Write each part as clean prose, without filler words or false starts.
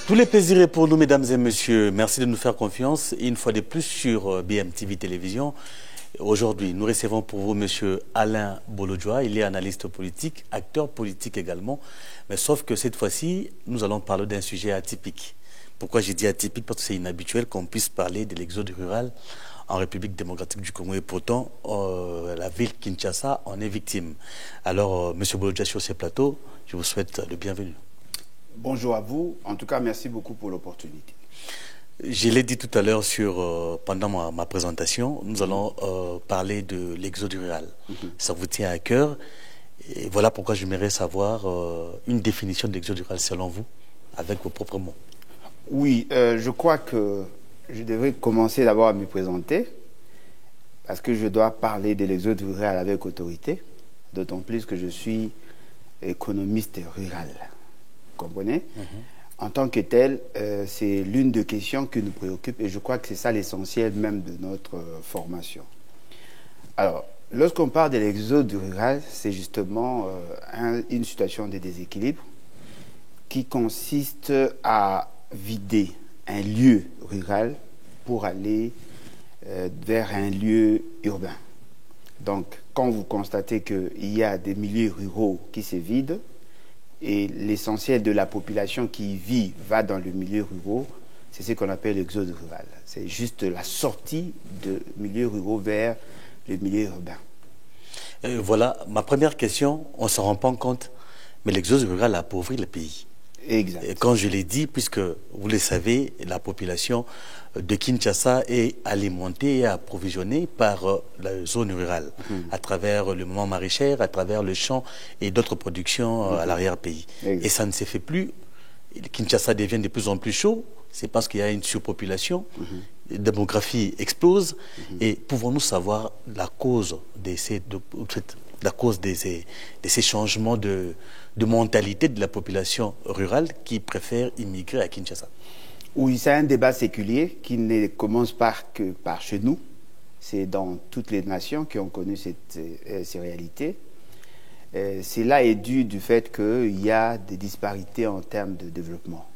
Tous les plaisirs est pour nous, mesdames et messieurs. Merci de nous faire confiance. Une fois de plus sur BMTV Télévision. Aujourd'hui, nous recevons pour vous monsieur Alain Bolodjoa. Il est analyste politique, acteur politique également. Mais sauf que cette fois-ci, nous allons parler d'un sujet atypique. Pourquoi j'ai dit atypique? Parce que c'est inhabituel qu'on puisse parler de l'exode rural en République démocratique du Congo. Et pourtant, la ville Kinshasa en est victime. Alors, monsieur Bolodjoa, sur ces plateaux, je vous souhaite le bienvenu. Bonjour à vous. En tout cas, merci beaucoup pour l'opportunité. Je l'ai dit tout à l'heure pendant ma présentation, nous allons parler de l'exode rural. Ça vous tient à cœur. Et voilà pourquoi j'aimerais savoir une définition de l'exode rural selon vous, avec vos propres mots. Oui, je crois que je devrais commencer d'abord à me présenter, parce que je dois parler de l'exode rural avec autorité, d'autant plus que je suis économiste rural. Vous comprenez? En tant que tel, c'est l'une des questions qui nous préoccupe et je crois que c'est ça l'essentiel même de notre formation. Alors, lorsqu'on parle de l'exode rural, c'est justement une situation de déséquilibre qui consiste à vider un lieu rural pour aller vers un lieu urbain. Donc, quand vous constatez qu'il y a des milieux ruraux qui se vident, et l'essentiel de la population qui y vit va dans le milieu rural, c'est ce qu'on appelle l'exode rural. C'est juste la sortie de milieux ruraux vers le milieu urbain. Voilà, ma première question, on ne se rend pas compte, mais l'exode rural a appauvri le pays. Exact. Et quand je l'ai dit, puisque vous le savez, la population de Kinshasa est alimentée et approvisionnée par la zone rurale, à travers le moment maraîcher, à travers le champ et d'autres productions à l'arrière-pays. Et ça ne se fait plus. Kinshasa devient de plus en plus chaud, c'est parce qu'il y a une surpopulation, la démographie explose. Et pouvons-nous savoir la cause de ces changements de mentalité de la population rurale qui préfère immigrer à Kinshasa? Oui, c'est un débat séculier qui ne commence que par chez nous. C'est dans toutes les nations qui ont connu ces réalités. Cela est dû du fait qu'il y a des disparités en termes de développement.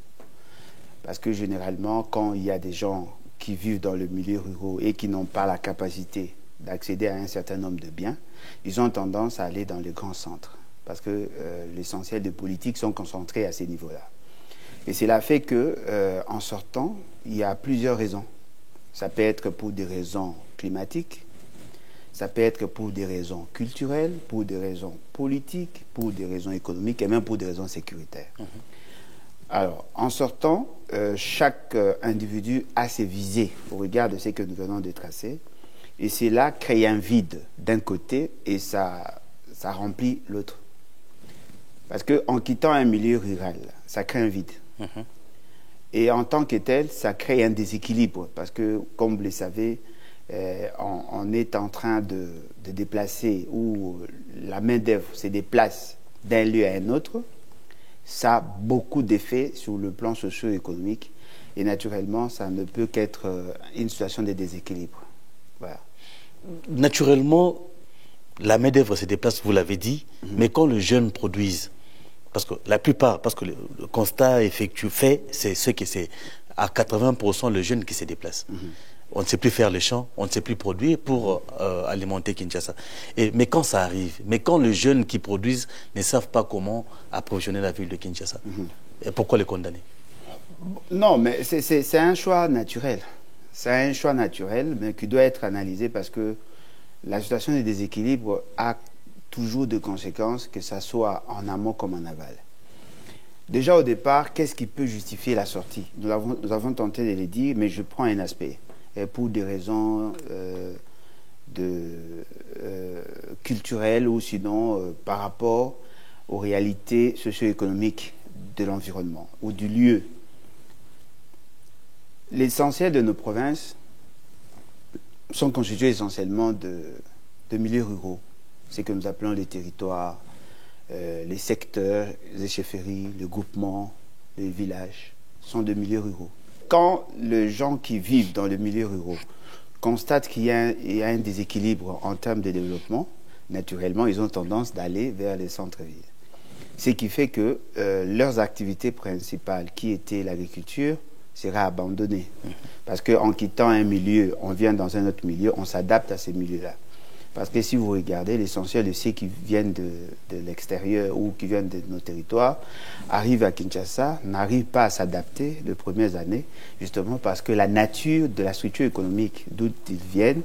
Parce que généralement, quand il y a des gens qui vivent dans le milieu rural et qui n'ont pas la capacité d'accéder à un certain nombre de biens, ils ont tendance à aller dans les grands centres. Parce que l'essentiel des politiques sont concentrés à ces niveaux-là. Et cela fait qu'en sortant, il y a plusieurs raisons. Ça peut être pour des raisons climatiques, ça peut être pour des raisons culturelles, pour des raisons politiques, pour des raisons économiques et même pour des raisons sécuritaires. Alors, en sortant, chaque individu a ses visées au regard de ce que nous venons de tracer. Et cela crée un vide d'un côté et ça remplit l'autre. Parce qu'en quittant un milieu rural, ça crée un vide. Et en tant que tel, ça crée un déséquilibre. Parce que, comme vous le savez, on est en train de déplacer, ou la main-d'œuvre se déplace d'un lieu à un autre. Ça a beaucoup d'effets sur le plan socio-économique. Et naturellement, ça ne peut qu'être une situation de déséquilibre. Voilà. Naturellement, la main-d'œuvre se déplace, vous l'avez dit, mais quand les jeunes produisent, parce que la plupart, parce que le constat fait, c'est ce que c'est à 80% le jeune qui se déplace. On ne sait plus faire les champs, on ne sait plus produire pour alimenter Kinshasa. Mais quand ça arrive, mais quand les jeunes qui produisent ne savent pas comment approvisionner la ville de Kinshasa, et pourquoi les condamner? Non, mais c'est un choix naturel. C'est un choix naturel, mais qui doit être analysé parce que la situation de déséquilibre a toujours de conséquences, que ce soit en amont comme en aval. Déjà au départ, qu'est-ce qui peut justifier la sortie? Nous avons tenté de le dire, mais je prends un aspect. Et pour des raisons culturelles ou sinon par rapport aux réalités socio-économiques de l'environnement ou du lieu. L'essentiel de nos provinces sont constitués essentiellement de milieux ruraux, ce que nous appelons les territoires, les secteurs, les chefferies, les groupements, les villages, sont de milieux ruraux. Quand les gens qui vivent dans le milieu rural constatent qu'il y a un déséquilibre en termes de développement, naturellement, ils ont tendance d'aller vers les centres-villes. Ce qui fait que leurs activités principales, qui étaient l'agriculture, sera abandonnée. Parce qu'en quittant un milieu, on vient dans un autre milieu, on s'adapte à ces milieux-là. Parce que si vous regardez, l'essentiel de ceux qui viennent de l'extérieur ou qui viennent de nos territoires, arrivent à Kinshasa, n'arrivent pas à s'adapter les premières années, justement parce que la nature de la structure économique d'où ils viennent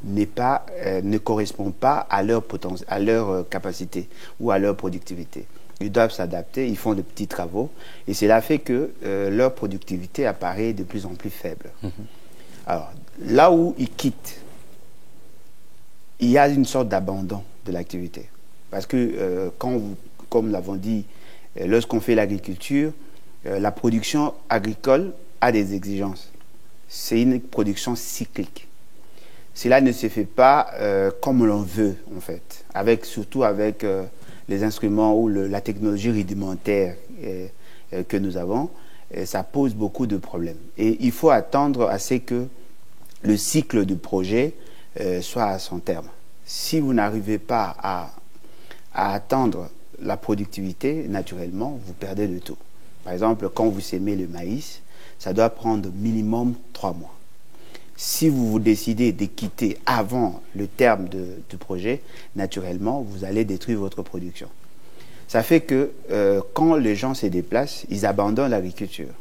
ne correspond pas à leur potentiel, à leur capacité ou à leur productivité. Ils doivent s'adapter, ils font de petits travaux, et cela fait que leur productivité apparaît de plus en plus faible. Alors, là où ils quittent, il y a une sorte d'abandon de l'activité. Parce que, comme nous l'avons dit, lorsqu'on fait l'agriculture, la production agricole a des exigences. C'est une production cyclique. Cela ne se fait pas comme l'on veut, en fait, surtout avec les instruments ou la technologie rudimentaire que nous avons. Ça pose beaucoup de problèmes. Et il faut attendre à ce que le cycle du projet soit à son terme. Si vous n'arrivez pas à atteindre la productivité, naturellement, vous perdez le tout. Par exemple, quand vous sémez le maïs, ça doit prendre minimum 3 mois. Si vous décidez de quitter avant le terme du projet, naturellement, vous allez détruire votre production. Ça fait que quand les gens se déplacent, ils abandonnent l'agriculture.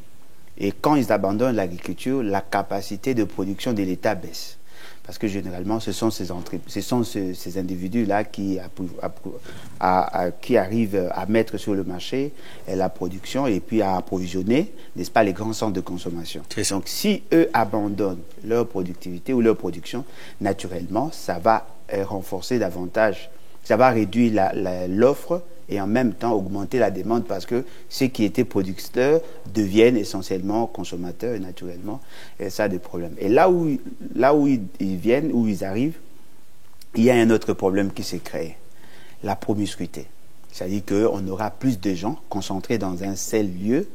Et quand ils abandonnent l'agriculture, la capacité de production de l'État baisse. Parce que généralement, ce sont ces individus-là qui arrivent à mettre sur le marché la production et puis à approvisionner, n'est-ce pas, les grands centres de consommation. Donc, si eux abandonnent leur productivité ou leur production, naturellement, ça va renforcer davantage, ça va réduire l'offre et en même temps augmenter la demande parce que ceux qui étaient producteurs deviennent essentiellement consommateurs et naturellement, ça a des problèmes. Et là où ils viennent, où ils arrivent, il y a un autre problème qui s'est créé, la promiscuité. C'est-à-dire qu'on aura plus de gens concentrés dans un seul lieu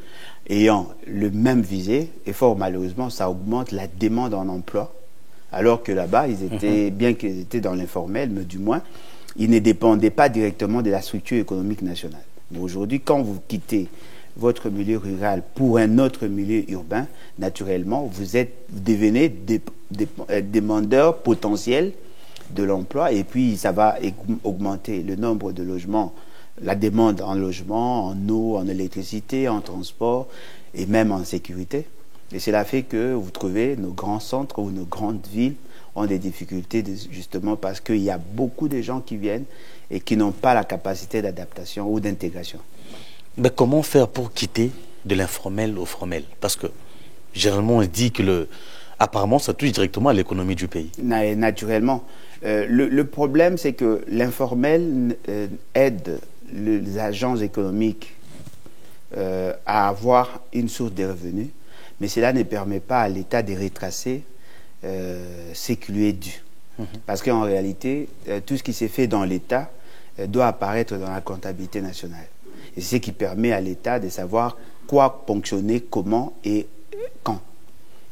ayant le même visée et fort malheureusement, ça augmente la demande en emploi alors que là-bas, ils étaient, bien qu'ils étaient dans l'informel, mais du moins, ils ne dépendaient pas directement de la structure économique nationale. Mais aujourd'hui, quand vous quittez votre milieu rural pour un autre milieu urbain, naturellement, vous devenez demandeurs potentiels de l'emploi et puis ça va augmenter le nombre de logements, la demande en logement, en eau, en électricité, en transport et même en sécurité. Et cela fait que vous trouvez nos grands centres ou nos grandes villes ont des difficultés justement parce qu'il y a beaucoup de gens qui viennent et qui n'ont pas la capacité d'adaptation ou d'intégration. Mais comment faire pour quitter de l'informel au formel? Parce que généralement on dit que apparemment ça touche directement à l'économie du pays. Naturellement. Le problème c'est que l'informel aide les agents économiques à avoir une source de revenus, mais cela ne permet pas à l'État de retracer ce qui lui est dû. Parce qu'en réalité, tout ce qui s'est fait dans l'État doit apparaître dans la comptabilité nationale. Et c'est ce qui permet à l'État de savoir quoi ponctionner, comment et quand.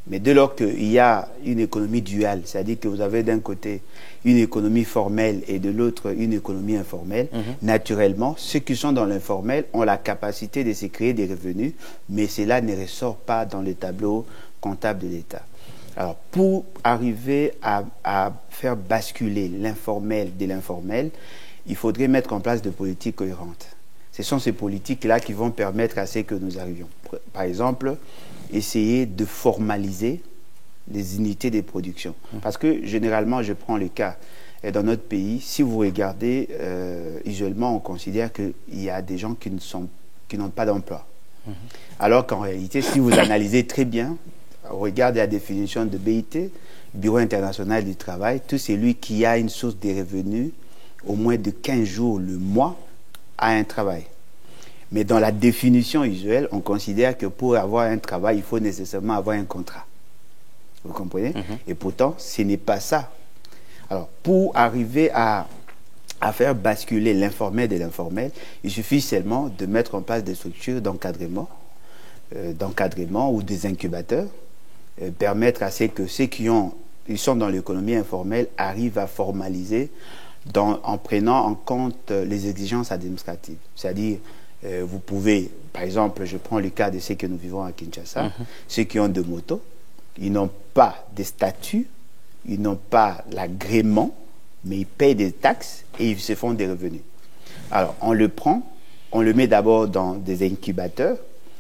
Mais dès lors qu'il y a une économie duale, c'est-à-dire que vous avez d'un côté une économie formelle et de l'autre une économie informelle, naturellement, ceux qui sont dans l'informel ont la capacité de se créer des revenus, mais cela ne ressort pas dans le tableau comptable de l'État. Alors, pour arriver à faire basculer l'informel de l'informel, il faudrait mettre en place des politiques cohérentes. Ce sont ces politiques-là qui vont permettre à ce que nous arrivions. Par exemple, essayer de formaliser les unités de production. Parce que, généralement, je prends le cas, dans notre pays, si vous regardez, usuellement, on considère qu'il y a des gens qui n'ont pas d'emploi. Alors qu'en réalité, si vous analysez très bien, regardez la définition de BIT, Bureau international du travail, tout celui qui a une source de revenus au moins de 15 jours le mois a un travail. Mais dans la définition usuelle, on considère que pour avoir un travail, il faut nécessairement avoir un contrat. Vous comprenez? Et pourtant, ce n'est pas ça. Alors, pour arriver à faire basculer l'informel de l'informel, il suffit seulement de mettre en place des structures d'encadrement ou des incubateurs, permettre à ceux qui sont dans l'économie informelle arrivent à formaliser en prenant en compte les exigences administratives. C'est-à-dire, Vous pouvez, par exemple, je prends le cas de ceux que nous vivons à Kinshasa, ceux qui ont deux motos, ils n'ont pas de statut, ils n'ont pas l'agrément, mais ils payent des taxes et ils se font des revenus. Alors, on le prend, on le met d'abord dans des incubateurs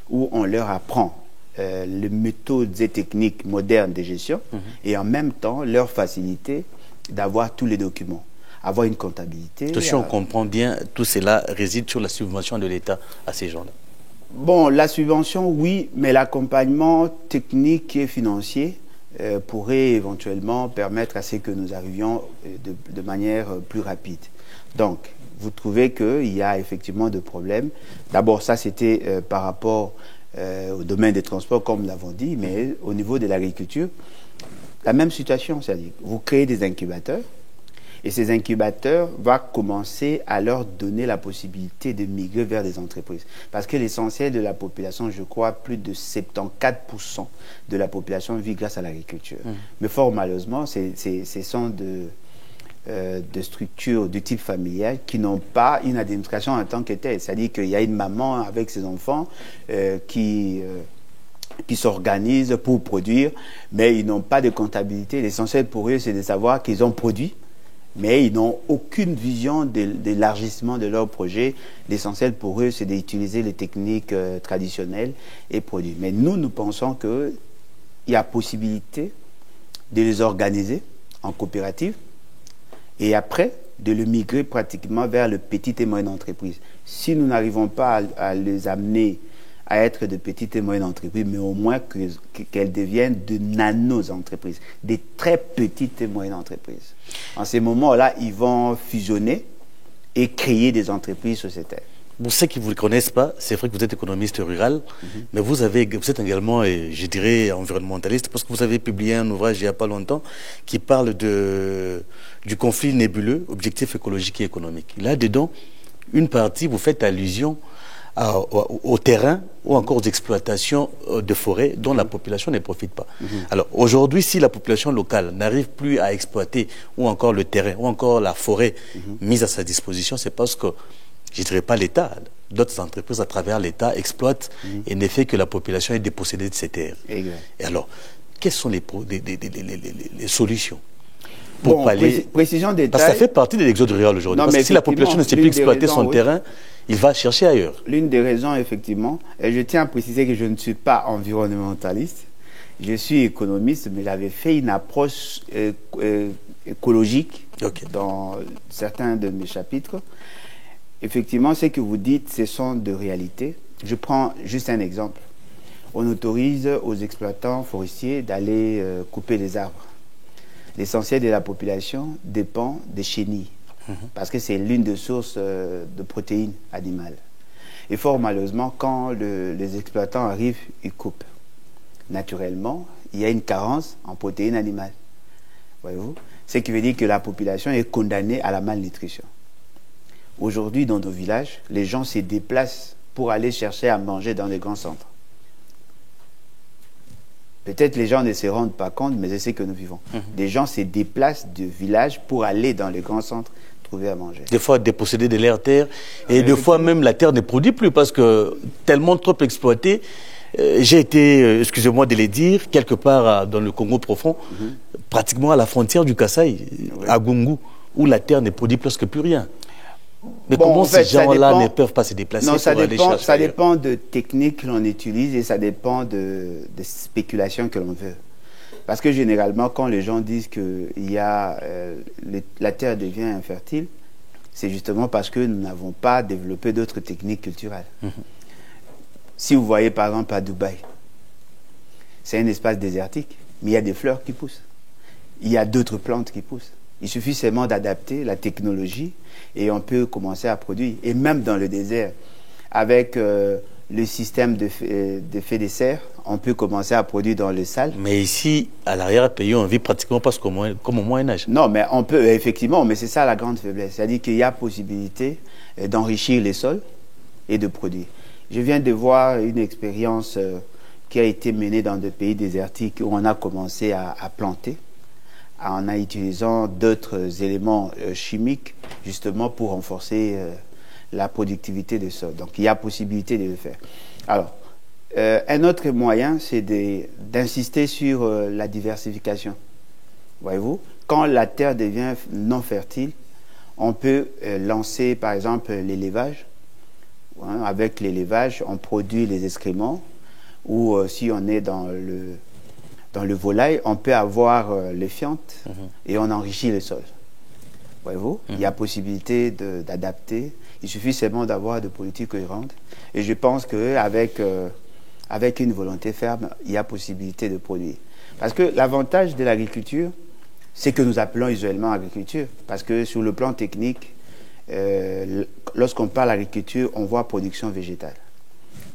où on leur apprend les méthodes et techniques modernes de gestion et en même temps leur faciliter d'avoir tous les documents, avoir une comptabilité. Si on comprend bien, tout cela réside sur la subvention de l'État à ces gens-là. Bon, la subvention, oui, mais l'accompagnement technique et financier pourrait éventuellement permettre à ce que nous arrivions de manière plus rapide. Donc, vous trouvez qu'il y a effectivement des problèmes. D'abord, ça c'était par rapport au domaine des transports, comme nous l'avons dit, mais au niveau de l'agriculture, la même situation, c'est-à-dire vous créez des incubateurs et ces incubateurs vont commencer à leur donner la possibilité de migrer vers des entreprises. Parce que l'essentiel de la population, je crois, plus de 74% de la population vit grâce à l'agriculture. Mais fort malheureusement, ce sont de structures de type familial qui n'ont pas une administration en tant que telle. C'est-à-dire qu'il y a une maman avec ses enfants qui s'organisent pour produire, mais ils n'ont pas de comptabilité. L'essentiel pour eux, c'est de savoir qu'ils ont produit, mais ils n'ont aucune vision d'élargissement de leur projet. L'essentiel pour eux, c'est d'utiliser les techniques traditionnelles et produire. Mais nous pensons qu'il y a possibilité de les organiser en coopérative, et après, de le migrer pratiquement vers le petit et moyenne entreprise. Si nous n'arrivons pas à les amener à être de petites et moyennes entreprises, mais au moins qu'elles deviennent de nano-entreprises, des très petites et moyennes entreprises. En ces moments-là, ils vont fusionner et créer des entreprises sociétaires. Pour ceux qui ne vous connaissent pas, c'est vrai que vous êtes économiste rural, mais vous êtes également, je dirais, environnementaliste, parce que vous avez publié un ouvrage il n'y a pas longtemps qui parle du conflit nébuleux, objectifs écologiques et économiques. Là-dedans, une partie, vous faites allusion au terrain ou encore aux exploitations de forêts dont la population ne profite pas. Alors aujourd'hui, si la population locale n'arrive plus à exploiter ou encore le terrain ou encore la forêt mise à sa disposition, c'est parce que, je ne dirais pas l'État, d'autres entreprises à travers l'État exploitent et ne fait que la population est dépossédée de ces terres. Exact. Et alors, quelles sont les solutions pour pallier... Précision des Parce que ça fait partie de l'exode rural aujourd'hui. Parce que si la population ne sait plus exploiter son terrain, il va chercher ailleurs. L'une des raisons, effectivement, et je tiens à préciser que je ne suis pas environnementaliste, je suis économiste, mais j'avais fait une approche écologique dans certains de mes chapitres. Effectivement, ce que vous dites, ce sont de réalités. Je prends juste un exemple. On autorise aux exploitants forestiers d'aller couper les arbres. L'essentiel de la population dépend des chenilles, parce que c'est l'une des sources de protéines animales. Et fort malheureusement, quand les exploitants arrivent, ils coupent. Naturellement, il y a une carence en protéines animales. Voyez-vous? Ce qui veut dire que la population est condamnée à la malnutrition. Aujourd'hui, dans nos villages, les gens se déplacent pour aller chercher à manger dans les grands centres. Peut-être les gens ne se rendent pas compte, mais c'est ce que nous vivons. Des gens se déplacent de village pour aller dans les grands centres trouver à manger. Des fois dépossédés de leur terre, et des fois même la terre ne produit plus parce que tellement trop exploité. J'ai été, excusez-moi de le dire, quelque part dans le Congo profond, pratiquement à la frontière du Kasaï, à Gungu, où la terre ne produit presque plus rien. Mais bon, comment ces gens-là ne peuvent pas se déplacer pour aller chercher? Ça dépend de techniques que l'on utilise et ça dépend de spéculations que l'on veut. Parce que généralement, quand les gens disent que la terre devient infertile, c'est justement parce que nous n'avons pas développé d'autres techniques culturelles. Si vous voyez par exemple à Dubaï, c'est un espace désertique, mais il y a des fleurs qui poussent. Il y a d'autres plantes qui poussent. Il suffit seulement d'adapter la technologie et on peut commencer à produire. Et même dans le désert, avec le système de fait des serres, on peut commencer à produire dans les salles. Mais ici, à l'arrière-pays, on vit pratiquement pas comme au Moyen-Âge. Non, mais on peut, effectivement, mais c'est ça la grande faiblesse. C'est-à-dire qu'il y a possibilité d'enrichir les sols et de produire. Je viens de voir une expérience qui a été menée dans des pays désertiques où on a commencé à planter en utilisant d'autres éléments chimiques justement pour renforcer la productivité des sols. Donc il y a possibilité de le faire. Alors, un autre moyen, c'est d'insister sur la diversification. Voyez-vous, quand la terre devient non fertile, on peut lancer par exemple l'élevage. Avec l'élevage, on produit les excréments, ou si on est dans le volaille, on peut avoir les fientes et on enrichit le sol. Voyez-vous, il y a possibilité d'adapter. Il suffit seulement d'avoir des politiques cohérentes. Et je pense qu'avec avec une volonté ferme, il y a possibilité de produire. Parce que l'avantage de l'agriculture, c'est que nous appelons usuellement agriculture. Parce que sur le plan technique, lorsqu'on parle agriculture, on voit production végétale.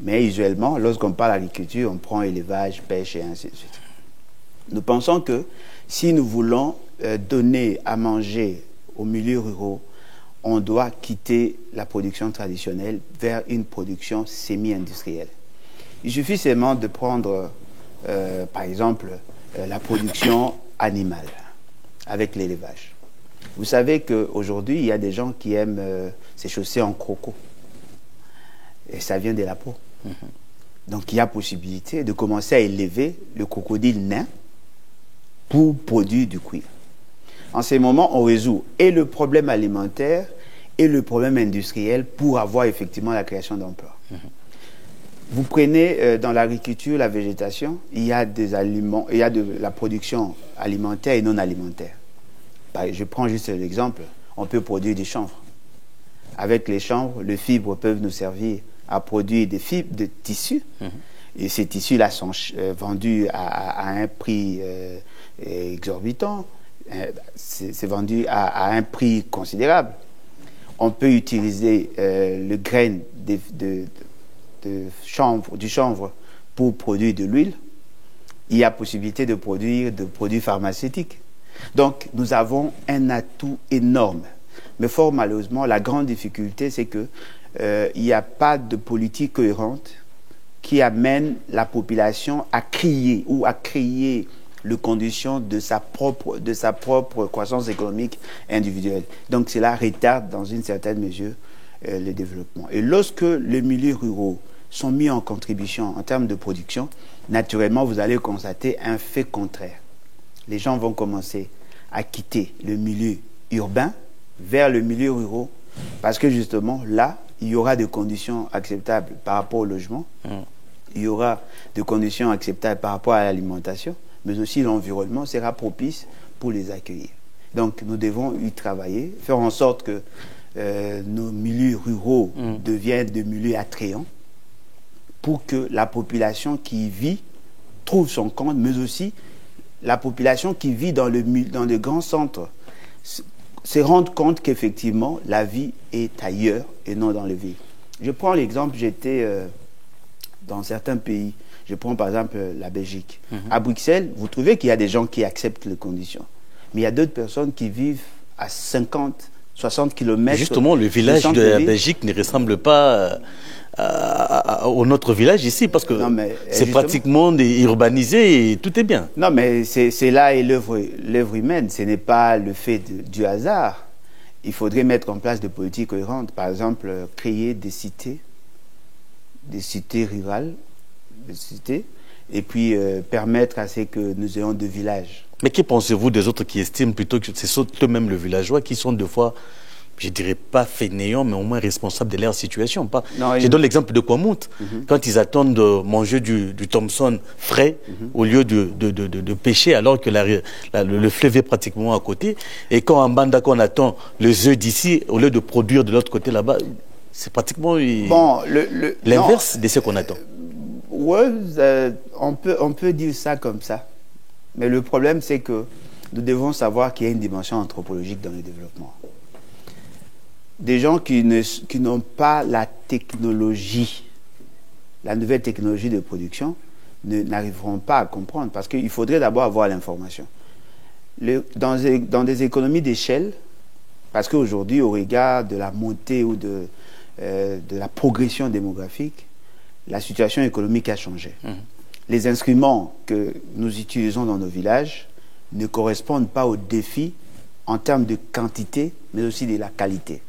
Mais usuellement, lorsqu'on parle agriculture, on prend élevage, pêche et ainsi de suite. Nous pensons que si nous voulons donner à manger aux milieux ruraux, on doit quitter la production traditionnelle vers une production semi-industrielle. Il suffit seulement de prendre, par exemple, la production animale avec l'élevage. Vous savez qu'aujourd'hui, il y a des gens qui aiment ces chaussées en croco. Et ça vient de la peau. Donc, il y a possibilité de commencer à élever le crocodile nain pour produire du cuir. En ces moments, on résout et le problème alimentaire et le problème industriel pour avoir effectivement la création d'emplois. Vous prenez dans l'agriculture, la végétation, il y a des aliments, il y a de la production alimentaire et non alimentaire. Je prends juste l'exemple, on peut produire des chanvres. Avec les chanvres, les fibres peuvent nous servir à produire des fibres de tissus. Et ces tissus-là sont vendus à un prix exorbitant. C'est vendu à un prix considérable. On peut utiliser le grain du chanvre pour produire de l'huile. Il y a possibilité de produire des produits pharmaceutiques. Donc, nous avons un atout énorme. Mais fort malheureusement, la grande difficulté, c'est que il n'y a pas de politique cohérente qui amène la population à crier ou à créer les conditions de sa propre croissance économique individuelle. Donc, cela retarde dans une certaine mesure le développement. Et lorsque les milieux ruraux sont mis en contribution en termes de production, naturellement, vous allez constater un fait contraire. Les gens vont commencer à quitter le milieu urbain vers le milieu rural parce que justement, là, il y aura des conditions acceptables par rapport au logement, il y aura des conditions acceptables par rapport à l'alimentation, mais aussi l'environnement sera propice pour les accueillir. Donc, nous devons y travailler, faire en sorte que nos milieux ruraux deviennent des milieux attrayants pour que la population qui y vit trouve son compte, mais aussi la population qui vit dans les grands centres se rende compte qu'effectivement, la vie est ailleurs et non dans les villes. Je prends l'exemple, j'étais dans certains pays, je prends par exemple la Belgique. À Bruxelles, vous trouvez qu'il y a des gens qui acceptent les conditions. Mais il y a d'autres personnes qui vivent à 50, 60 km. Justement, le village de la Belgique ne ressemble pas au notre village ici, parce que c'est pratiquement urbanisé et tout est bien. Non, mais c'est là et l'œuvre humaine. Ce n'est pas le fait du hasard. Il faudrait mettre en place des politiques cohérentes. Par exemple, créer des cités rurales, et puis permettre à ce que nous ayons des villages. Mais que pensez-vous des autres qui estiment plutôt que ce sont eux-mêmes les villageois qui sont des fois, je ne dirais pas fainéants, mais au moins responsables de leur situation. Je donne l'exemple de Kwamouth. Quand ils attendent de manger du Thomson frais au lieu de pêcher, alors que le fleuve est pratiquement à côté. Et quand en Banda, on attend les œufs d'ici, au lieu de produire de l'autre côté là-bas, c'est pratiquement l'inverse de ce qu'on attend. Oui, on peut dire ça comme ça. Mais le problème, c'est que nous devons savoir qu'il y a une dimension anthropologique dans le développement. Des gens qui n'ont pas la technologie, la nouvelle technologie de production, n'arriveront pas à comprendre parce qu'il faudrait d'abord avoir l'information. Dans des économies d'échelle, parce qu'aujourd'hui, au regard de la montée ou de la progression démographique, la situation économique a changé. Les instruments que nous utilisons dans nos villages ne correspondent pas aux défis en termes de quantité, mais aussi de la qualité.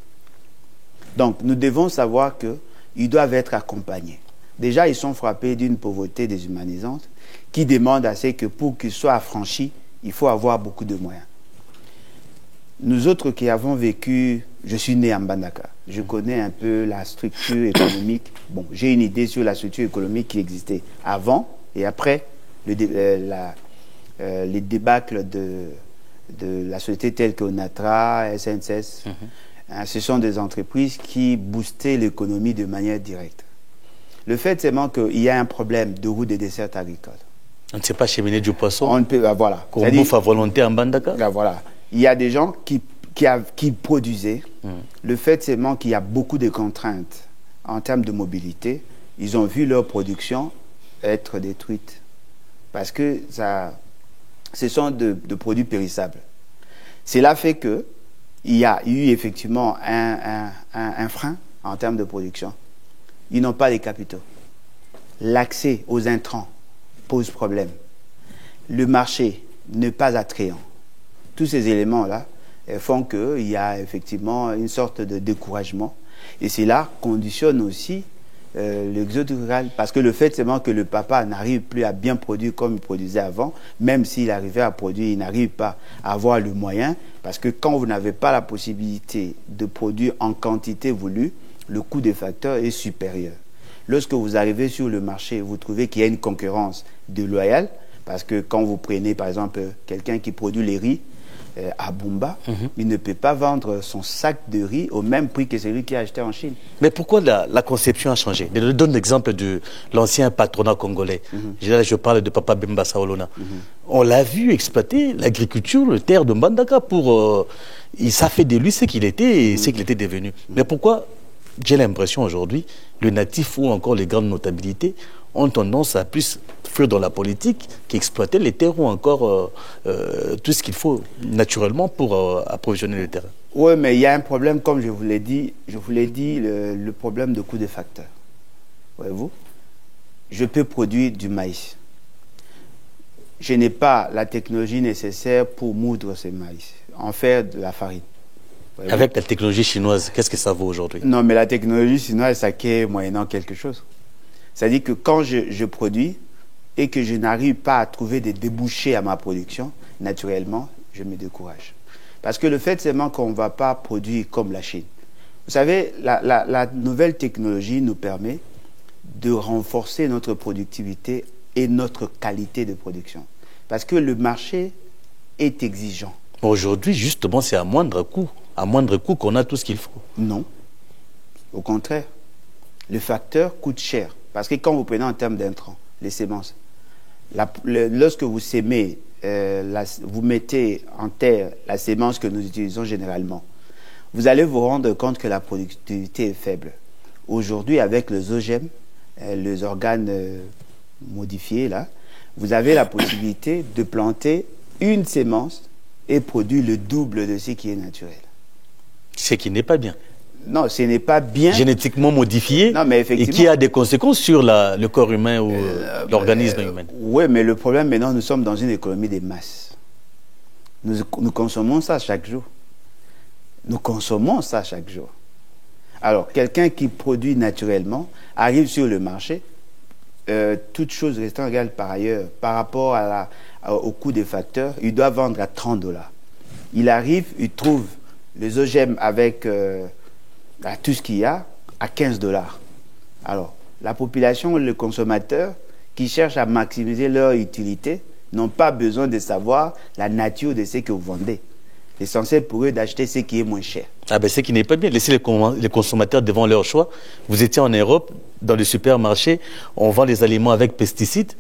Donc, nous devons savoir qu'ils doivent être accompagnés. Déjà, ils sont frappés d'une pauvreté déshumanisante qui demande à ce que pour qu'ils soient affranchis, il faut avoir beaucoup de moyens. Nous autres qui avons vécu, je suis né à Mbandaka, je connais un peu la structure économique. Bon, j'ai une idée sur la structure économique qui existait avant et après les débâcles de la société telle que Onatra, SNCS. Ce sont des entreprises qui boostaient l'économie de manière directe. Le fait seulement qu'il y a un problème de route des dessertes agricoles. On ne sait pas cheminer du poisson. On peut, voilà. Qu'on bouffe à volonté en Mbandaka. Voilà. Il y a des gens qui produisaient. Le fait seulement qu'il y a beaucoup de contraintes en termes de mobilité, ils ont vu leur production être détruite. Parce que ce sont de produits périssables. Cela fait qu'il y a eu effectivement un frein en termes de production. Ils n'ont pas les capitaux. L'accès aux intrants pose problème. Le marché n'est pas attrayant. Tous ces éléments-là font qu'il y a effectivement une sorte de découragement. Et cela conditionne aussi l'exode rural. Parce que le fait seulement que le papa n'arrive plus à bien produire comme il produisait avant, même s'il arrivait à produire, il n'arrive pas à avoir le moyen. Parce que quand vous n'avez pas la possibilité de produire en quantité voulue, le coût des facteurs est supérieur. Lorsque vous arrivez sur le marché, vous trouvez qu'il y a une concurrence déloyale, parce que quand vous prenez par exemple quelqu'un qui produit les riz à Bumba, il ne peut pas vendre son sac de riz au même prix que celui qui a acheté en Chine. Mais pourquoi la conception a changé? Je donne l'exemple de l'ancien patronat congolais. Je parle de Papa Bemba Saolona. On l'a vu exploiter l'agriculture, le terre de Mbandaka pour... ça fait de lui ce qu'il était et ce qu'il était devenu. Mais pourquoi, j'ai l'impression aujourd'hui, le natif ou encore les grandes notabilités ont tendance à plus fuir dans la politique qu'exploiter les terres ou encore tout ce qu'il faut naturellement pour approvisionner le terrain. Oui, mais il y a un problème, comme je vous l'ai dit, le problème de coût des facteurs. Voyez-vous, je peux produire du maïs. Je n'ai pas la technologie nécessaire pour moudre ce maïs, en faire de la farine. Avec la technologie chinoise, qu'est-ce que ça vaut aujourd'hui? Non, mais la technologie chinoise, ça crée moyennant quelque chose. C'est-à-dire que quand je produis et que je n'arrive pas à trouver des débouchés à ma production, naturellement, je me décourage. Parce que le fait seulement qu'on ne va pas produire comme la Chine. Vous savez, la nouvelle technologie nous permet de renforcer notre productivité et notre qualité de production. Parce que le marché est exigeant. Aujourd'hui, justement, c'est à moindre coût qu'on a tout ce qu'il faut. Non. Au contraire. Le facteur coûte cher. Parce que quand vous prenez en termes d'intrants, les semences, lorsque vous sémez, vous mettez en terre la sémence que nous utilisons généralement, vous allez vous rendre compte que la productivité est faible. Aujourd'hui, avec les OGM, les organes modifiés, là, vous avez la possibilité de planter une sémence et produire le double de ce qui est naturel. Ce qui n'est pas bien. Non, ce n'est pas bien. Génétiquement modifié, non, mais effectivement, et qui a des conséquences sur le corps humain ou l'organisme humain. Oui, mais le problème maintenant, nous sommes dans une économie des masses. Nous consommons ça chaque jour. Nous consommons ça chaque jour. Alors, quelqu'un qui produit naturellement arrive sur le marché, toutes choses restant égales par ailleurs, par rapport au coût des facteurs, il doit vendre à 30 $. Il arrive, il trouve les OGM avec tout ce qu'il y a à 15 $. Alors, la population, le consommateur, qui cherchent à maximiser leur utilité, n'ont pas besoin de savoir la nature de ce que vous vendez. L'essentiel pour eux d'acheter ce qui est moins cher. Ah ben, ce qui n'est pas bien. Laissez les consommateurs devant leur choix. Vous étiez en Europe, dans les supermarchés, on vend les aliments avec pesticides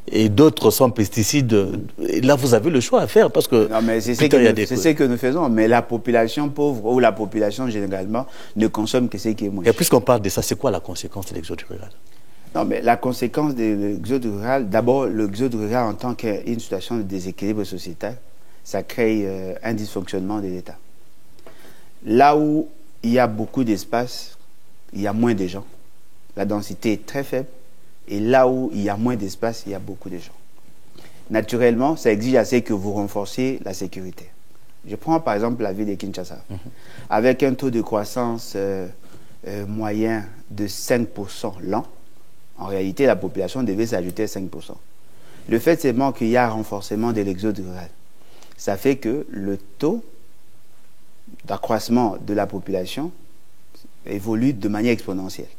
et d'autres sans pesticides. Et là, vous avez le choix à faire parce que... Non, mais c'est ce que nous faisons. Mais la population pauvre ou la population généralement ne consomme que ce qui est moins cher. Et puisqu'on parle de ça, c'est quoi la conséquence de l'exode rural? Non, mais la conséquence de l'exode rural, d'abord, l'exode rural en tant qu'une situation de déséquilibre sociétal, ça crée un dysfonctionnement de l'État. Là où il y a beaucoup d'espace, il y a moins de gens. La densité est très faible. Et là où il y a moins d'espace, il y a beaucoup de gens. Naturellement, ça exige assez que vous renforciez la sécurité. Je prends par exemple la ville de Kinshasa. Avec un taux de croissance moyen de 5% l'an, en réalité, la population devait s'ajouter à 5%. Le fait seulement qu'il y a un renforcement de l'exode rural, ça fait que le taux d'accroissement de la population évolue de manière exponentielle.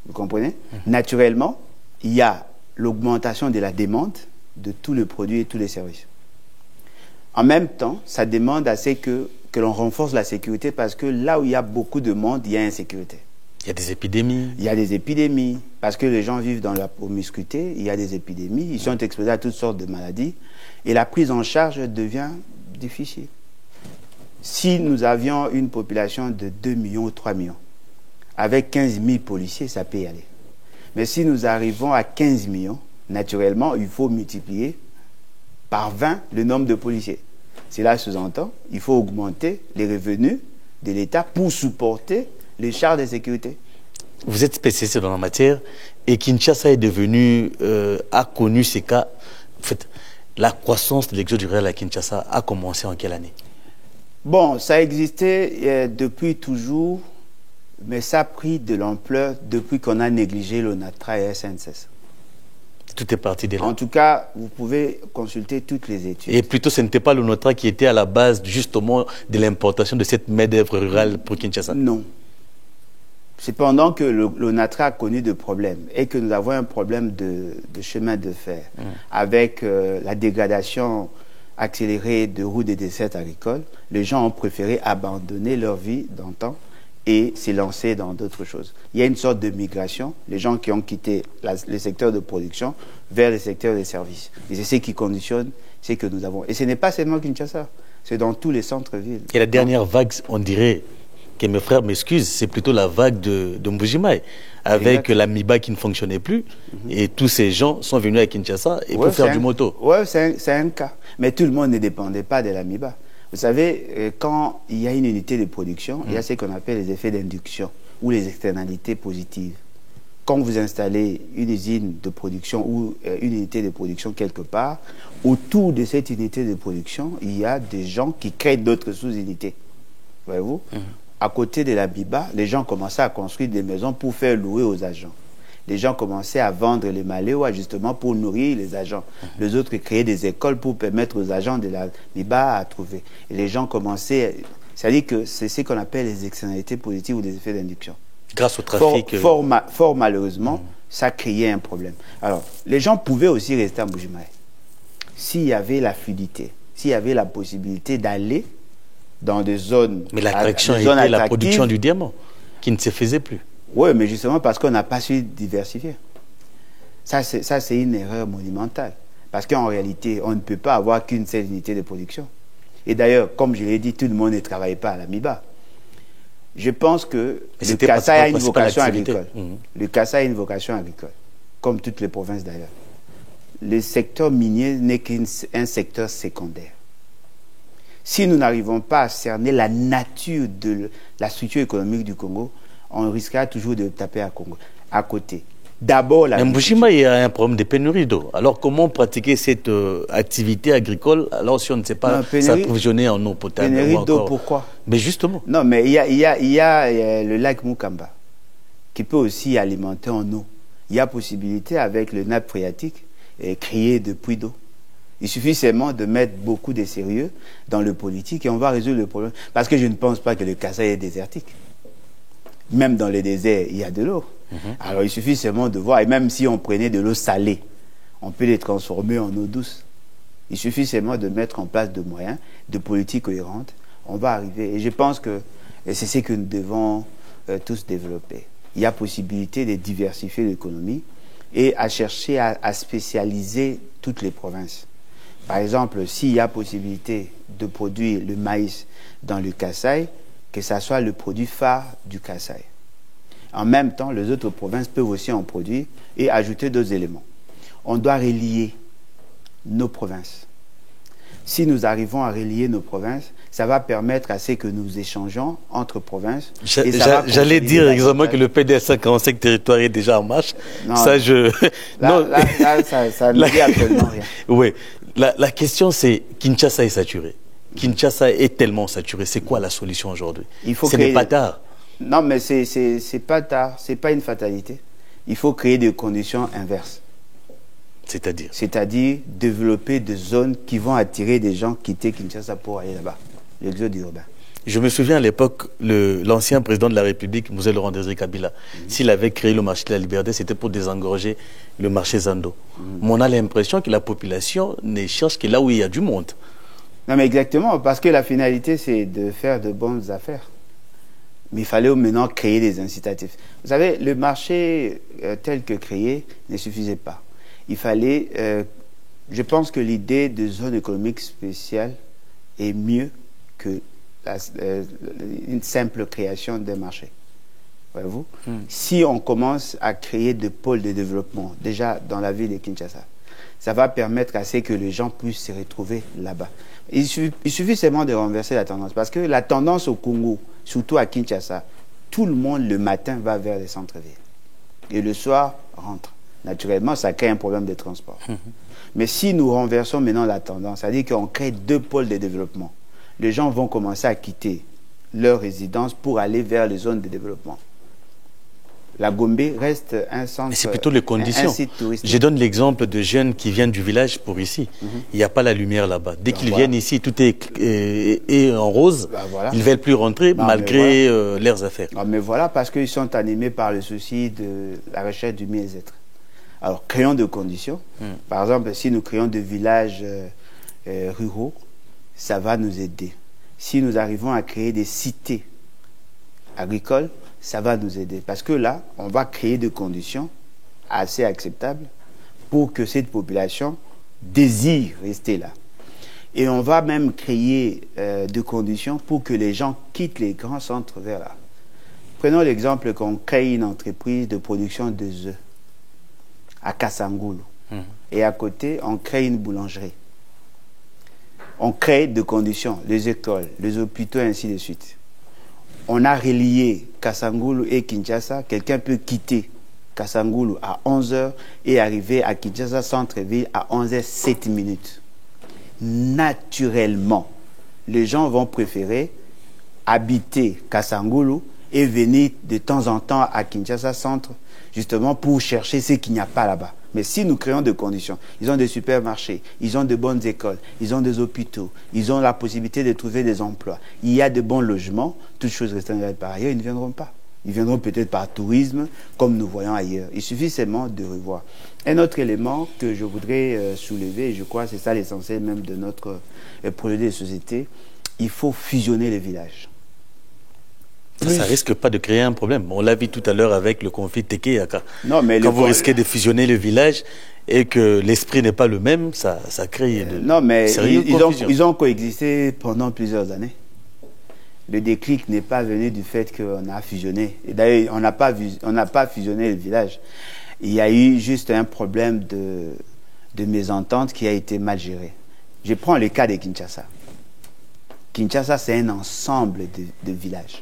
Vous comprenez? Naturellement, il y a l'augmentation de la demande de tous les produits et tous les services. En même temps, ça demande assez que l'on renforce la sécurité parce que là où il y a beaucoup de monde, il y a insécurité. Il y a des épidémies. Il y a des épidémies. Parce que les gens vivent dans la promiscuité, il y a des épidémies. Ils sont exposés à toutes sortes de maladies. Et la prise en charge devient difficile. Si nous avions une population de 2 millions ou 3 millions, avec 15 000 policiers, ça peut y aller. Mais si nous arrivons à 15 millions, naturellement, il faut multiplier par 20 le nombre de policiers. Cela sous-entend qu'il faut augmenter les revenus de l'État pour supporter les charges de sécurité. Vous êtes spécialiste dans la matière et Kinshasa est devenu, a connu ces cas. En fait, la croissance de l'exode rural à Kinshasa a commencé en quelle année? Bon, ça existait depuis toujours, mais ça a pris de l'ampleur depuis qu'on a négligé l'ONATRA et SNCS. Tout est parti de là. En tout cas, vous pouvez consulter toutes les études. Et plutôt, ce n'était pas l'ONATRA qui était à la base justement de l'importation de cette main-d'œuvre rurale pour Kinshasa? Non. C'est pendant que l'ONATRA a connu des problèmes et que nous avons un problème de chemin de fer avec la dégradation accélérée de routes et des dessertes agricoles, les gens ont préféré abandonner leur vie d'antan et s'élancer dans d'autres choses. Il y a une sorte de migration, les gens qui ont quitté les secteurs de production vers les secteurs des services. Et c'est ce qui conditionne ce que nous avons. Et ce n'est pas seulement Kinshasa, c'est dans tous les centres-villes. Et la dernière vague, on dirait, que mes frères m'excusent, c'est plutôt la vague de Mbujimaï, avec la MIBA qui ne fonctionnait plus, et tous ces gens sont venus à Kinshasa et pour faire du moto. Oui, c'est un cas. Mais tout le monde ne dépendait pas de la MIBA. Vous savez, quand il y a une unité de production, il y a ce qu'on appelle les effets d'induction ou les externalités positives. Quand vous installez une usine de production ou une unité de production quelque part, autour de cette unité de production, il y a des gens qui créent d'autres sous-unités. Voyez-vous? À côté de la MIBA, les gens commençaient à construire des maisons pour faire louer aux agents. Les gens commençaient à vendre les maléos justement pour nourrir les agents. Les autres créaient des écoles pour permettre aux agents de la MIBA à trouver. Et les gens commençaient... C'est-à-dire que c'est ce qu'on appelle les externalités positives ou des effets d'induction. Grâce au trafic... Fort malheureusement, ça créait un problème. Alors, les gens pouvaient aussi rester à Mbujimaï. S'il y avait la fluidité, s'il y avait la possibilité d'aller dans des zones... Mais l'attraction était la production du diamant, qui ne se faisait plus. Oui, mais justement parce qu'on n'a pas su diversifier. Ça, c'est une erreur monumentale. Parce qu'en réalité, on ne peut pas avoir qu'une seule unité de production. Et d'ailleurs, comme je l'ai dit, tout le monde ne travaille pas à la MIBA. Je pense que le Kasaï a une vocation agricole. Le Kasaï a une vocation agricole, comme toutes les provinces d'ailleurs. Le secteur minier n'est qu'un secteur secondaire. Si nous n'arrivons pas à cerner la nature de la structure économique du Congo, on risquera toujours de taper à côté. D'abord, la... Mbujimaï a un problème de pénurie d'eau. Alors, comment pratiquer cette activité agricole alors si on ne sait pas s'approvisionner en eau potable? Pénurie d'eau, pourquoi? Mais justement. Non, mais il y a le lac Mukamba qui peut aussi alimenter en eau. Il y a possibilité avec le nappe phréatique et créer des puits d'eau. Il suffit seulement de mettre beaucoup de sérieux dans le politique et on va résoudre le problème. Parce que je ne pense pas que le Kasaï est désertique. Même dans les déserts, il y a de l'eau. Alors il suffit seulement de voir, et même si on prenait de l'eau salée, on peut les transformer en eau douce. Il suffit seulement de mettre en place de moyens, de politiques cohérentes. On va arriver. Et je pense que c'est ce que nous devons tous développer. Il y a possibilité de diversifier l'économie et à chercher à spécialiser toutes les provinces. Par exemple, s'il y a possibilité de produire le maïs dans le Kasaï, que ça soit le produit phare du Kasaï. En même temps, les autres provinces peuvent aussi en produire et ajouter d'autres éléments. On doit relier nos provinces. Si nous arrivons à relier nos provinces, ça va permettre à ce que nous échangeons entre provinces. J'allais dire exactement que le PDS 55 territoire est déjà en marche. Non, ça, ça ne dit absolument rien. Oui. La question, c'est Kinshasa est saturé. Kinshasa est tellement saturé. C'est quoi la solution aujourd'hui? Ce n'est pas tard. Non, mais c'est pas tard, c'est pas une fatalité. Il faut créer des conditions inverses. C'est-à-dire? C'est-à-dire développer des zones qui vont attirer des gens quitter Kinshasa pour aller là-bas. L'exode urbain. Je me souviens à l'époque, l'ancien président de la République, Mzee Laurent Désiré Kabila, s'il avait créé le marché de la Liberté, c'était pour désengorger le marché Zando. Mais on a l'impression que la population ne cherche que là où il y a du monde. Non, mais exactement, parce que la finalité, c'est de faire de bonnes affaires. Mais il fallait maintenant créer des incitatifs. Vous savez, le marché tel que créé ne suffisait pas. Il fallait... je pense que l'idée de zone économique spéciale est mieux que une simple création d'un marché. Voyez-vous? Si on commence à créer des pôles de développement, déjà dans la ville de Kinshasa, ça va permettre à ce que les gens puissent se retrouver là-bas. Il suffit seulement de renverser la tendance. Parce que la tendance au Congo, surtout à Kinshasa, tout le monde le matin va vers les centres-villes. Et le soir, rentre. Naturellement, ça crée un problème de transport. Mais si nous renversons maintenant la tendance, c'est-à-dire qu'on crée deux pôles de développement, les gens vont commencer à quitter leur résidence pour aller vers les zones de développement. La Gombe reste un centre. Mais c'est plutôt les conditions. Un site touristique. Je donne l'exemple de jeunes qui viennent du village pour ici. Il n'y a pas la lumière là-bas. Dès qu'ils viennent ici, tout est en rose. Voilà. Ils ne veulent plus rentrer malgré leurs affaires. Non, mais voilà, parce qu'ils sont animés par le souci de la recherche du mieux-être. Alors, créons des conditions. Par exemple, si nous créons des villages ruraux, ça va nous aider. Si nous arrivons à créer des cités agricoles, ça va nous aider. Parce que là, on va créer des conditions assez acceptables pour que cette population désire rester là. Et on va même créer des conditions pour que les gens quittent les grands centres vers là. Prenons l'exemple qu'on crée une entreprise de production des œufs à Kassangoulou. Et à côté, on crée une boulangerie. On crée des conditions, les écoles, les hôpitaux, et ainsi de suite. On a relié Kassangoulou et Kinshasa. Quelqu'un peut quitter Kassangoulou à 11h et arriver à Kinshasa centre-ville à 11h07. Naturellement, les gens vont préférer habiter Kassangoulou et venir de temps en temps à Kinshasa centre, justement pour chercher ce qu'il n'y a pas là-bas. Mais si nous créons des conditions, ils ont des supermarchés, ils ont de bonnes écoles, ils ont des hôpitaux, ils ont la possibilité de trouver des emplois, il y a de bons logements, toutes choses restant égales par ailleurs, ils ne viendront pas. Ils viendront peut-être par tourisme, comme nous voyons ailleurs. Il suffit seulement de revoir. Un autre élément que je voudrais soulever, et je crois que c'est ça l'essentiel même de notre projet de société, il faut fusionner les villages. Ça risque pas de créer un problème. On l'a vu tout à l'heure avec le conflit Teke-Yaka. Non, mais quand vous risquez de fusionner le village et que l'esprit n'est pas le même, ça crée de non, mais ils ont coexisté pendant plusieurs années. Le déclic n'est pas venu du fait qu'on a fusionné. Et d'ailleurs, on n'a pas fusionné le village. Il y a eu juste un problème de mésentente qui a été mal géré. Je prends le cas de Kinshasa. Kinshasa, c'est un ensemble de villages.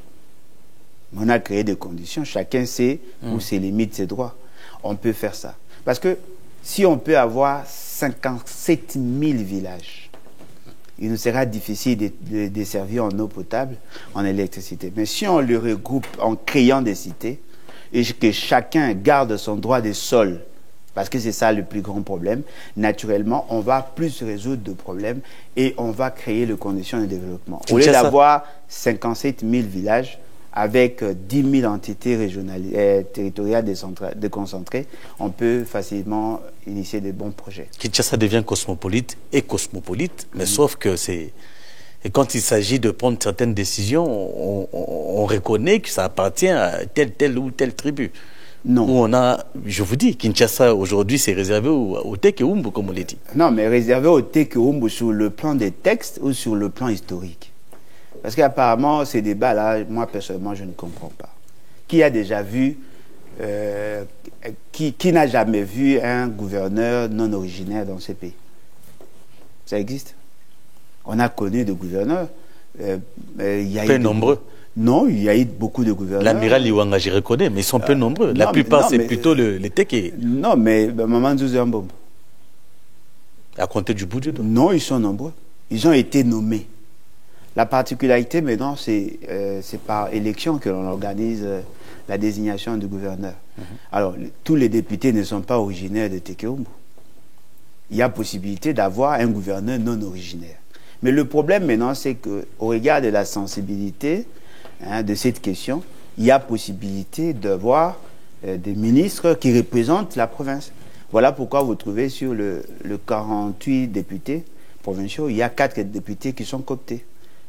On a créé des conditions, chacun sait où ses limites, ses droits. On peut faire ça. Parce que si on peut avoir 57 000 villages, il nous sera difficile de desservir en eau potable, en électricité. Mais si on le regroupe en créant des cités, et que chacun garde son droit de sol, parce que c'est ça le plus grand problème, naturellement, on va plus résoudre de problèmes et on va créer les conditions de développement. Au lieu d'avoir 57 000 villages, avec 10 000 entités régionales, territoriales déconcentrées, on peut facilement initier de bons projets. Kinshasa devient cosmopolite, mais sauf que c'est... Et quand il s'agit de prendre certaines décisions, on reconnaît que ça appartient à telle ou telle tribu. Non. Où on a, je vous dis, Kinshasa aujourd'hui c'est réservé au Teke Umbu, comme on l'a dit. Non, mais réservé au Teke Umbu sur le plan des textes ou sur le plan historique. Parce qu'apparemment, ces débats-là, moi, personnellement, je ne comprends pas. Qui a déjà vu, qui n'a jamais vu un gouverneur non originaire dans ce pays? Ça existe. On a connu des gouverneurs. Peu nombreux. Non, il y a eu beaucoup de gouverneurs. L'amiral Liwanga, je reconnais, mais ils sont peu nombreux. La plupart, c'est plutôt les Teke. Non, mais Maman Zouzambom. À compter du bout du dos. Non, ils sont nombreux. Ils ont été nommés. La particularité maintenant, c'est par élection que l'on organise la désignation du gouverneur. Alors, tous les députés ne sont pas originaires de Tekeumbu. Il y a possibilité d'avoir un gouverneur non originaire. Mais le problème maintenant, c'est qu'au regard de la sensibilité de cette question, il y a possibilité d'avoir des ministres qui représentent la province. Voilà pourquoi vous trouvez sur le 48 députés provinciaux, il y a 4 députés qui sont cooptés.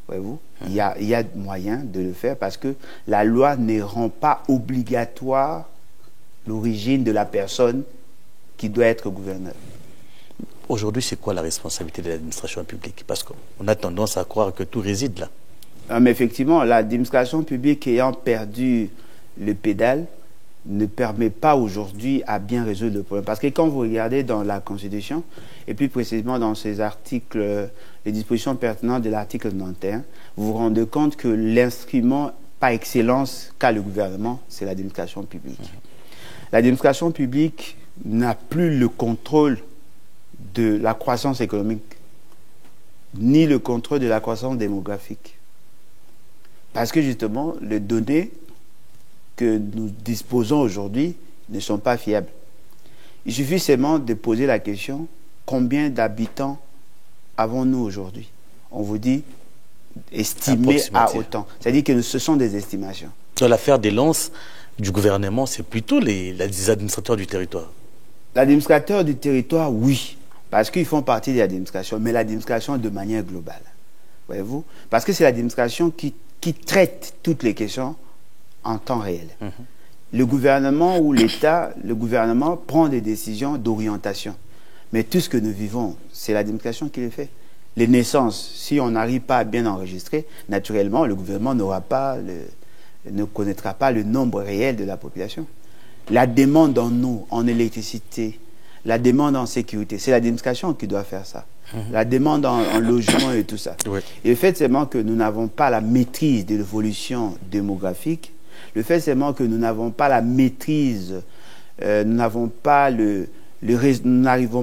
Voyez-vous, il y a moyen de le faire parce que la loi ne rend pas obligatoire l'origine de la personne qui doit être gouverneur. Aujourd'hui, c'est quoi la responsabilité de l'administration publique? Parce qu'on a tendance à croire que tout réside là. Mais effectivement, l'administration publique ayant perdu le pédale ne permet pas aujourd'hui à bien résoudre le problème. Parce que quand vous regardez dans la Constitution, et plus précisément dans ces articles, les dispositions pertinentes de l'article 91, vous vous rendez compte que l'instrument par excellence qu'a le gouvernement, c'est l'administration publique. L'administration publique n'a plus le contrôle de la croissance économique, ni le contrôle de la croissance démographique. Parce que justement, les données que nous disposons aujourd'hui ne sont pas fiables. Il suffit seulement de poser la question, combien d'habitants avons-nous aujourd'hui? On vous dit estimé à autant. C'est-à-dire que ce sont des estimations. Dans l'affaire des lances du gouvernement, c'est plutôt les administrateurs du territoire. L'administrateur du territoire, oui, parce qu'ils font partie de l'administration, mais l'administration de manière globale. Voyez-vous? Parce que c'est l'administration qui traite toutes les questions en temps réel. Le gouvernement ou l'État, le gouvernement prend des décisions d'orientation. Mais tout ce que nous vivons, c'est l'administration qui le fait. Les naissances, si on n'arrive pas à bien enregistrer, naturellement, le gouvernement ne connaîtra pas le nombre réel de la population. La demande en eau, en électricité, la demande en sécurité, c'est l'administration qui doit faire ça. La demande en logement et tout ça. Oui. Et le fait seulement que nous n'avons pas la maîtrise de l'évolution démographique, le fait seulement que nous n'avons pas la maîtrise, nous n'arrivons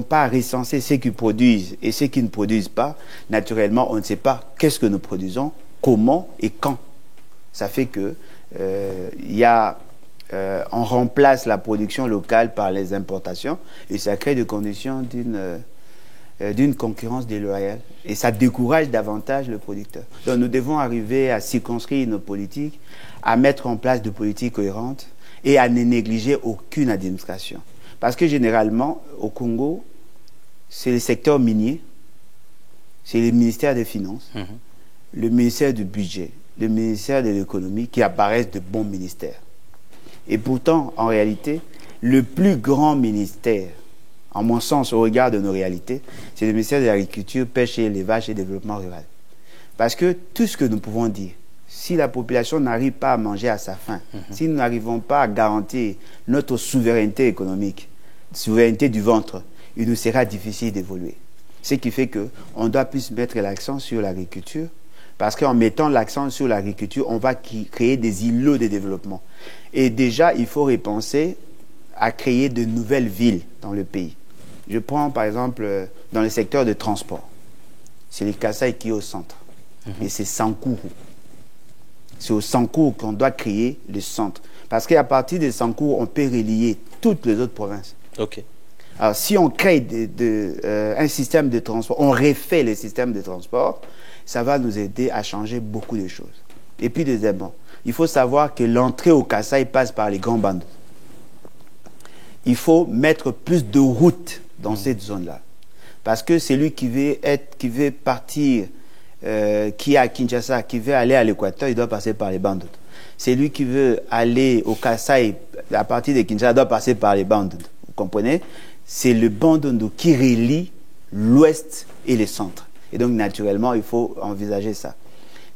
pas à recenser ceux qui produisent et ceux qui ne produisent pas, naturellement, on ne sait pas qu'est-ce que nous produisons, comment et quand. Ça fait que on remplace la production locale par les importations et ça crée des conditions d'une concurrence déloyale et ça décourage davantage le producteur. Donc nous devons arriver à circonscrire nos politiques, à mettre en place des politiques cohérentes et à ne négliger aucune administration. Parce que généralement, au Congo, c'est le secteur minier, c'est le ministère des Finances, le ministère du Budget, le ministère de l'Économie qui apparaissent de bons ministères. Et pourtant, en réalité, le plus grand ministère, en mon sens, au regard de nos réalités, c'est le ministère de l'Agriculture, Pêche et Élevage et Développement rural. Parce que tout ce que nous pouvons dire, si la population n'arrive pas à manger à sa faim, si nous n'arrivons pas à garantir notre souveraineté économique, souveraineté du ventre, il nous sera difficile d'évoluer. Ce qui fait qu'on doit plus mettre l'accent sur l'agriculture, parce qu'en mettant l'accent sur l'agriculture, on va créer des îlots de développement. Et déjà, il faut repenser à créer de nouvelles villes dans le pays. Je prends par exemple dans le secteur de transport. C'est le Kasaï qui est au centre. Et c'est Sankourou. C'est au Sankourou qu'on doit créer le centre. Parce qu'à partir de Sankourou, on peut relier toutes les autres provinces. Ok. Alors si on crée un système de transport, on refait le système de transport, ça va nous aider à changer beaucoup de choses. Et puis deuxièmement, il faut savoir que l'entrée au Kasaï passe par les grands bandes. Il faut mettre plus de routes dans cette zone-là. Parce que celui qui veut partir, qui est à Kinshasa, qui veut aller à l'Équateur, il doit passer par les bandes. Celui qui veut aller au Kasaï, à partir de Kinshasa, doit passer par les bandes. Vous comprenez? C'est le bandondo qui relie l'ouest et le centre. Et donc, naturellement, il faut envisager ça.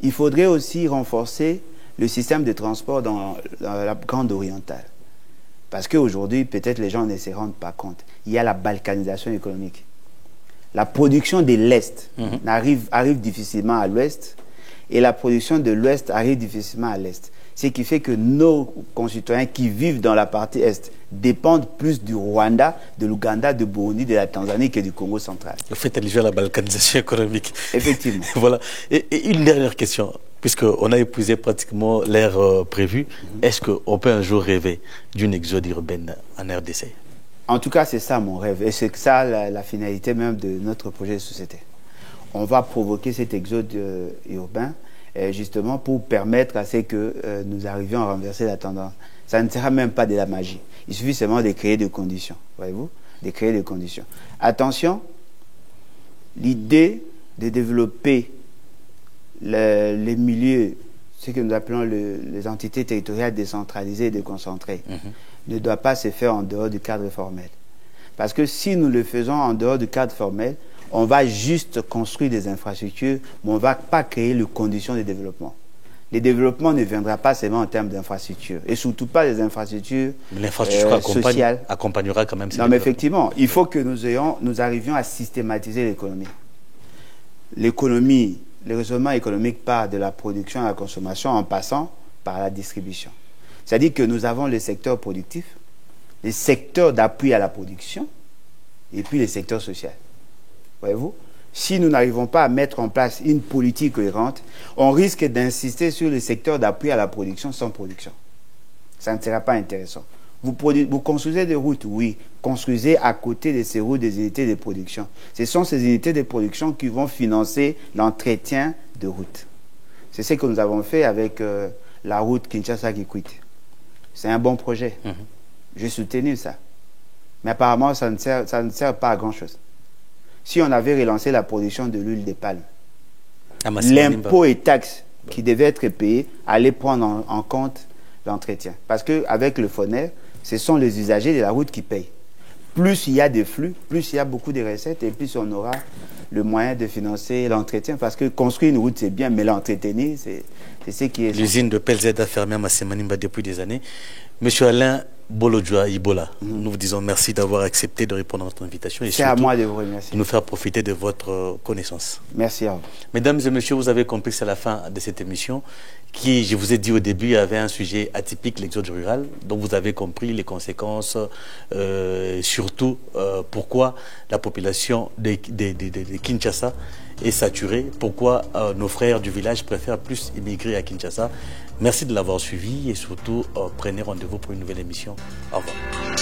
Il faudrait aussi renforcer le système de transport dans la Grande Orientale. Parce qu'aujourd'hui, peut-être les gens ne se rendent pas compte. Il y a la balkanisation économique. La production de l'Est arrive difficilement à l'Ouest et la production de l'Ouest arrive difficilement à l'Est. Ce qui fait que nos concitoyens qui vivent dans la partie Est dépendent plus du Rwanda, de l'Ouganda, de Burundi, de la Tanzanie que du Congo central. Vous faites allusion à la balkanisation économique. Effectivement. Voilà. Et une dernière question, puisqu'on a épuisé pratiquement l'ère prévue, est-ce qu'on peut un jour rêver d'une exode urbaine en RDC? En tout cas, c'est ça mon rêve. Et c'est ça la finalité même de notre projet de société. On va provoquer cet exode urbain justement pour permettre à ce que nous arrivions à renverser la tendance. Ça ne sera même pas de la magie. Il suffit seulement de créer des conditions. Voyez-vous? De créer des conditions. Attention, l'idée de développer les milieux, ce que nous appelons les entités territoriales décentralisées et déconcentrées, ne doit pas se faire en dehors du cadre formel. Parce que si nous le faisons en dehors du cadre formel, on va juste construire des infrastructures, mais on ne va pas créer les conditions de développement. Le développement ne viendra pas seulement en termes d'infrastructures, et surtout pas des infrastructures sociales. Accompagnera quand même ces Non, mais effectivement, il faut que nous arrivions à systématiser l'économie. L'économie, le raisonnement économique part de la production à la consommation en passant par la distribution. C'est-à-dire que nous avons les secteurs productifs, les secteurs d'appui à la production, et puis les secteurs sociaux. Voyez-vous? Si nous n'arrivons pas à mettre en place une politique cohérente, on risque d'insister sur le secteur d'appui à la production sans production. Ça ne sera pas intéressant. Vous construisez des routes, oui. Construisez à côté de ces routes des unités de production. Ce sont ces unités de production qui vont financer l'entretien de routes. C'est ce que nous avons fait avec la route Kinshasa-Kikwit. C'est un bon projet. J'ai soutenu ça. Mais apparemment, ça ne sert pas à grand-chose. Si on avait relancé la production de l'huile de palme, l'impôt et taxes qui devaient être payés allaient prendre en compte l'entretien. Parce qu'avec le FONER, ce sont les usagers de la route qui payent. Plus il y a des flux, plus il y a beaucoup de recettes et plus on aura le moyen de financer l'entretien. Parce que construire une route, c'est bien, mais l'entretenir, c'est ce qui est... L'usine de PLZ a fermé à Massémanimba depuis des années. Monsieur Alain Bolodjoa Ibola, nous vous disons merci d'avoir accepté de répondre à notre invitation. C'est à moi de vous remercier. De nous faire profiter de votre connaissance. Merci à vous. Mesdames et messieurs, vous avez compris, c'est la fin de cette émission qui, je vous ai dit au début, avait un sujet atypique, l'exode rural. Donc vous avez compris les conséquences, surtout pourquoi la population de Kinshasa est saturée, pourquoi nos frères du village préfèrent plus immigrer à Kinshasa. Merci de l'avoir suivi et surtout, prenez rendez-vous pour une nouvelle émission. Au revoir.